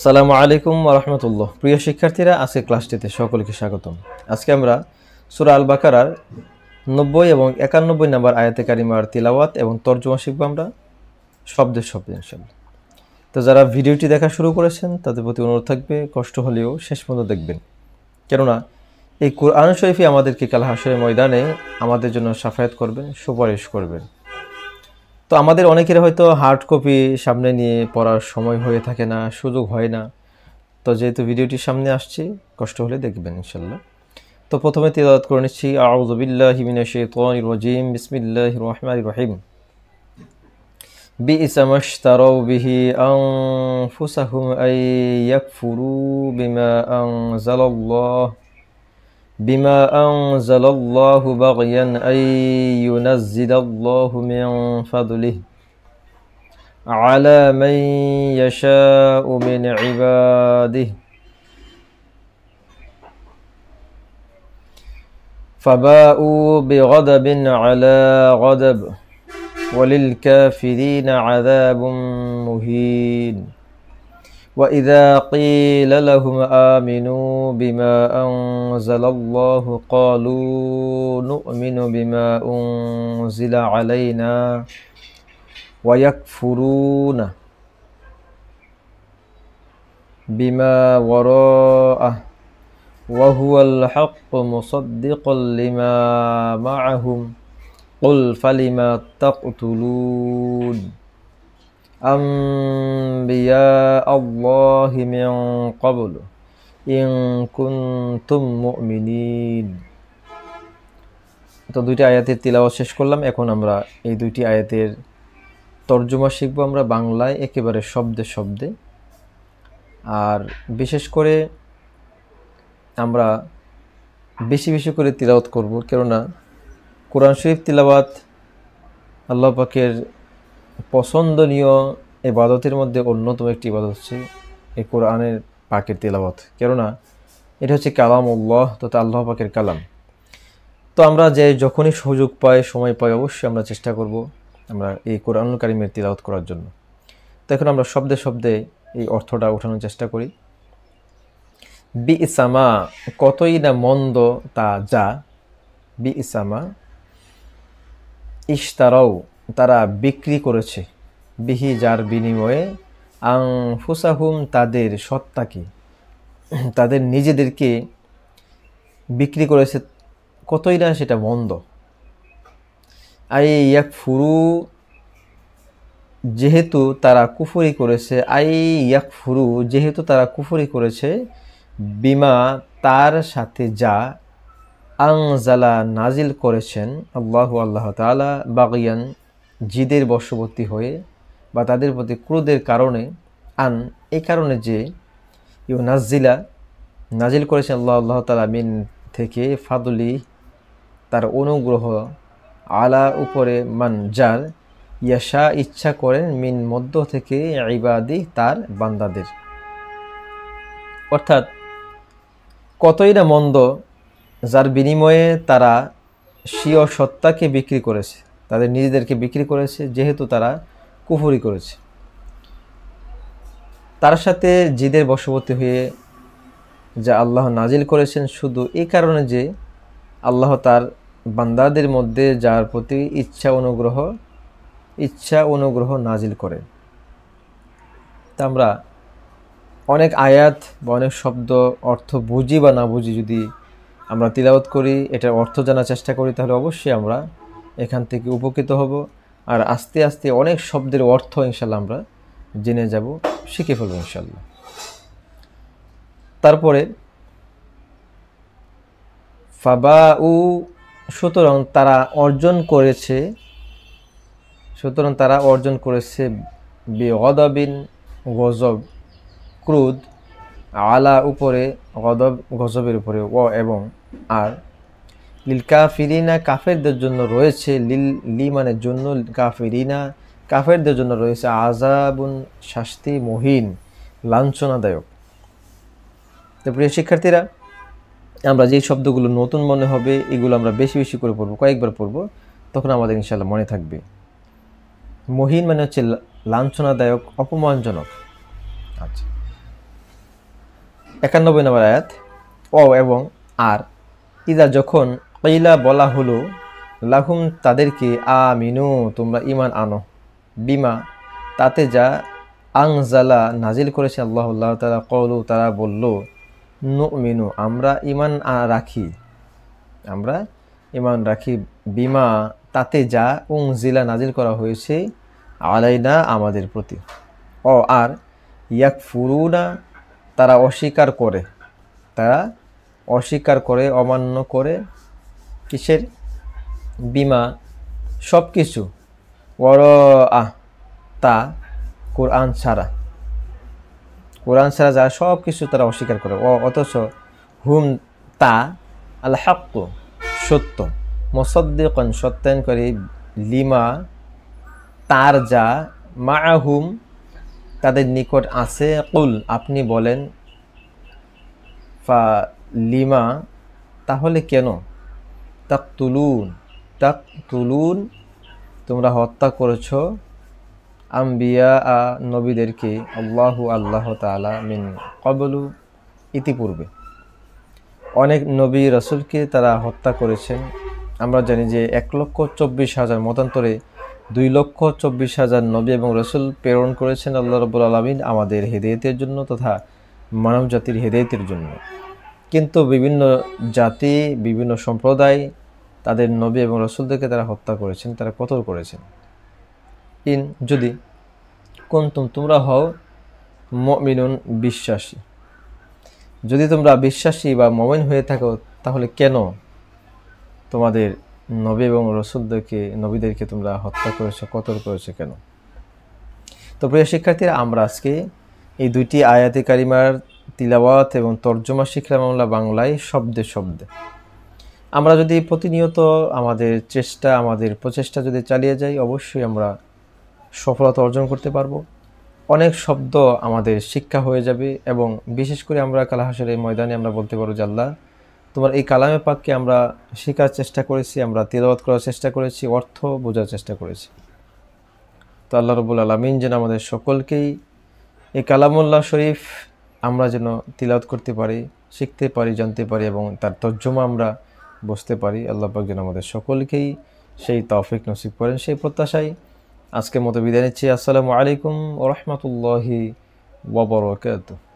আসসালামু আলাইকুম ওয়া রাহমাতুল্লাহ। প্রিয় শিক্ষার্থীরা, আজকে ক্লাসটিতে সকলকে স্বাগতম। আজকে আমরা সূরা আল বাকারার 90 এবং 91 নম্বর আয়াতে কারিমার তিলাওয়াত এবং তরজমা শিখব আমরা শব্দে শব্দে ইনশাআল্লাহ। তো যারা ভিডিওটি দেখা শুরু করেছেন তাদের প্রতি অনুরোধ থাকবে কষ্ট হলেও শেষ পর্যন্ত দেখবেন, কেননা এই কোরআন শরীফই আমাদেরকে কাল হাশরের ময়দানে আমাদের জন্য শাফায়াত করবেন, সুপারিশ করবেন। তো আমাদের অনেকের হয়তো হার্ড কপি সামনে নিয়ে পড়ার সময় হয়ে থাকে না, সুযোগ হয় না। তো যেহেতু ভিডিওটি সামনে আসছে, কষ্ট হলে দেখবেন ইনশাল্লাহ। তো প্রথমে তিলাওয়াত করে নিচ্ছি, আউযু বিল্লাহি মিনাশ শাইতানির রাজিম, বিসমিল্লাহির রহমানির রহিম। বিইসা মাশতারাউ বিহি আনফুসাহুম আই ইয়াকফুরু বিমা আনজালাল্লাহু বাগয়ান আই ইউনাজ্জিলাল্লাহু মিন ফাদলিহি আলা মান ইয়াশাউ মিন ইবাদিহি فباءوا بغضب على غضب وللكافرين عذاب مهين وإذا قيل لهم آمنوا بما أنزل الله قالوا نؤمن بما أنزل علينا ويكفرون بما وراءه وهو الحق مصدقا لما معهم قل فلما تقتلون أنبياء الله من قبل إن كنتم مؤمنين। তো দুইটি আয়াতের তিলাওয়াত শেষ করলাম। এখন আমরা এই দুইটি আয়াতের তরজমা শিখব আমরা বাংলায় একেবারে শব্দে শব্দে। আর বিশেষ করে আমরা বেশি বেশি করে তিলাওয়াত করব, কেননা কোরআন শরীফ তিলাওয়াত আল্লাহ পাকের পছন্দনীয় ইবাদতের মধ্যে অন্যতম একটি ইবাদত হচ্ছে এই কোরআনের পাকের তিলাওয়াত, কেননা এটা হচ্ছে কালামুল্লাহ, তথা আল্লাহ পাকের কালাম। তো আমরা যখনই সুযোগ পাই, সময় পাই, অবশ্যই আমরা চেষ্টা করব আমরা এই কোরআনুল কারীমের তিলাওয়াত করার জন্য। তো এখন আমরা শব্দে শব্দে এই অর্থটা ওঠানোর চেষ্টা করি। বিইসামা, কতই না মন্দ তা যা, বিইসামা ইশতারাও, তারা বিক্রি করেছে, বিহি যার বিনিময়ে, আনফুসাহুম তাদের সত্তাকে, তাদের নিজেদেরকে বিক্রি করেছে, কতই না সেটা মন্দ। আই ইয়াকফুরু, যেহেতু তারা কুফরি করেছে, আই ইয়াকফুরু যেহেতু তারা কুফরি করেছে, বিমা তার সাথে যা, আনজালা নাজিল করেছেন আল্লাহ তাআলা, বাগিয়ান জিদের বশবর্তী হয়ে বা তাদের প্রতি ক্রোধের কারণে, আন এই কারণে যে, ইউনাজ্জিলা নাজিল করেছেন আল্লাহ তাআলা মিন থেকে, ফাদলি তার অনুগ্রহ, আলা উপরে, মান যার, ইয়াশা ইচ্ছা করেন, মিন মধ্য থেকে, ইবাদি তার বান্দাদের। অর্থাৎ কতই না মন্দ যার বিনিময়ে তারা স্বীয় সত্তাকে বিক্রি করেছে, তাদের নিজেদেরকে বিক্রি করেছে, যেহেতু তারা কুফরি করেছে, তার সাথে জিদের বশবর্তী হয়ে যা আল্লাহ নাজিল করেছেন শুধু এই কারণে যে আল্লাহ তার বান্দাদের মধ্যে যার প্রতি ইচ্ছা অনুগ্রহ নাজিল করেন। তা আমরা অনেক আয়াত বা অনেক শব্দ অর্থ বুঝি বা না বুঝি যদি আমরা তিলাওয়াত করি, এটার অর্থ জানার চেষ্টা করি, তাহলে অবশ্যই আমরা এখান থেকে উপকৃত হব। আর আস্তে আস্তে অনেক শব্দের অর্থ ইনশাল্লাহ আমরা জেনে যাব, শিখে ফেলব ইনশাল্লাহ। তারপরে ফাবাউ, সুতরাং তারা অর্জন করেছে, বিগদাবিন গজব, ক্রোধ, আলা উপরে, গজব গজবের উপরে, ও এবং, আর, লিল কাফিরিনা কাফেরদের জন্য রয়েছে, লি মানে জন্য, কাফিরিনা কাফেরদের জন্য রয়েছে, আযাবুন শাস্তি, মুহিন লাঞ্ছনাদায়ক। তো প্রিয় শিক্ষার্থীরা, আমরা যেই শব্দগুলো নতুন মনে হবে এগুলো আমরা বেশি বেশি করে পড়বো, কয়েকবার পড়বো, তখন আমাদের ইনশাআল্লাহ মনে থাকবে। মুহিন মানে হচ্ছে লাঞ্ছনাদায়ক, অপমানজনক। আচ্ছা, 91 নম্বর আয়াত। ও এবং আর, ইদা যখন কিলা বলা হলো লাহুম তাদেরকে, আমিনু তোমরা ঈমান আনো, বিমা তাতে যা, আনজালা নাজিল করেছে আল্লাহ তাআলা, ক্বালু তারা বলল, নুমিনু আমরা ঈমান রাখি, আমরা ঈমান রাখি, বিমা তাতে যা, উনজিলা নাজিল করা হয়েছে, আলাইনা আমাদের প্রতি। ও আর, ইয়াকফুরুনা তারা অস্বীকার করে, তারা অস্বীকার করে, অমান্য করে, কিসের? বিমা সব কিছু, তা কোরআন ছাড়া, কোরআন ছাড়া যা সব কিছু তারা অস্বীকার করে। অথচ হুম তা, আল হাক্ক সত্য, মুসাদ্দিকান সত্যায়ন করে, লিমা তার যা, মাআহুম তাদের নিকট আছে, কুল আপনি বলেন, ফা লিমা তাহলে কেন, তাকতুলুন তোমরা হত্যা করেছ, আম্বিয়া নবীদেরকে, আল্লাহ তাআলা, মিন ক্বাবলু ইতিপূর্বে অনেক নবী রাসূলকে তারা হত্যা করেছেন। আমরা জানি যে 1,24,000 মতান্তরে 2,24,000 নবী এবং রাসূল প্রেরণ করেছেন আল্লাহ রাব্বুল আলামিন আমাদের হেদায়েতের জন্য তথা মানব জাতির হেদায়েতের জন্য। কিন্তু বিভিন্ন জাতি, বিভিন্ন সম্প্রদায় তাদের নবী এবং রাসূলদেরকে তারা হত্যা করেছেন, তারা কতল করেছেন। ইন যদি, কুনতুম তোমরা হও, মুমিনুন বিশ্বাসী, যদি তোমরা বিশ্বাসী বা মুমিন হয়ে থাকো তাহলে কেন তোমাদের নবী এবং নবীদেরকে তোমরা হত্যা করেছো, কতল করেছো কেন? তো প্রিয় শিক্ষার্থীরা, আমরা আজকে এই দুইটি আয়াতে কারিমার তিলাওয়াত এবং তর্জমা শিখলাম আমরা বাংলায় শব্দে শব্দে। আমরা যদি প্রতিনিয়ত আমাদের প্রচেষ্টা যদি চালিয়ে যাই, অবশ্যই আমরা সফলতা অর্জন করতে পারবো। অনেক শব্দ আমাদের শিক্ষা হয়ে যাবে এবং বিশেষ করে আমরা কাল হাসরের ময়দানে আমরা বলতে পারবো যে আল্লাহ তোমার এই কালামে পাককে আমরা শেখার চেষ্টা করেছি, আমরা তিলাওয়াত করার চেষ্টা করেছি, অর্থ বোঝার চেষ্টা করেছি। তো আল্লাহ রাব্বুল আলামিন যেন আমাদের সকলকেই এই কালামুল্লাহ শরীফ আমরা যেন তিলাওয়াত করতে পারি, শিখতে পারি, জানতে পারি এবং তার তর্জমা আমরা বুঝতে পারি। আল্লাহ পাক যেন আমাদের সকলকেই সেই তৌফিক নসিব করেন, সেই প্রত্যাশায় আজকের মতো বিদায় নিচ্ছি। আসসালামু আলাইকুম ওয়া রাহমাতুল্লাহি ওয়া বারাকাতুহু।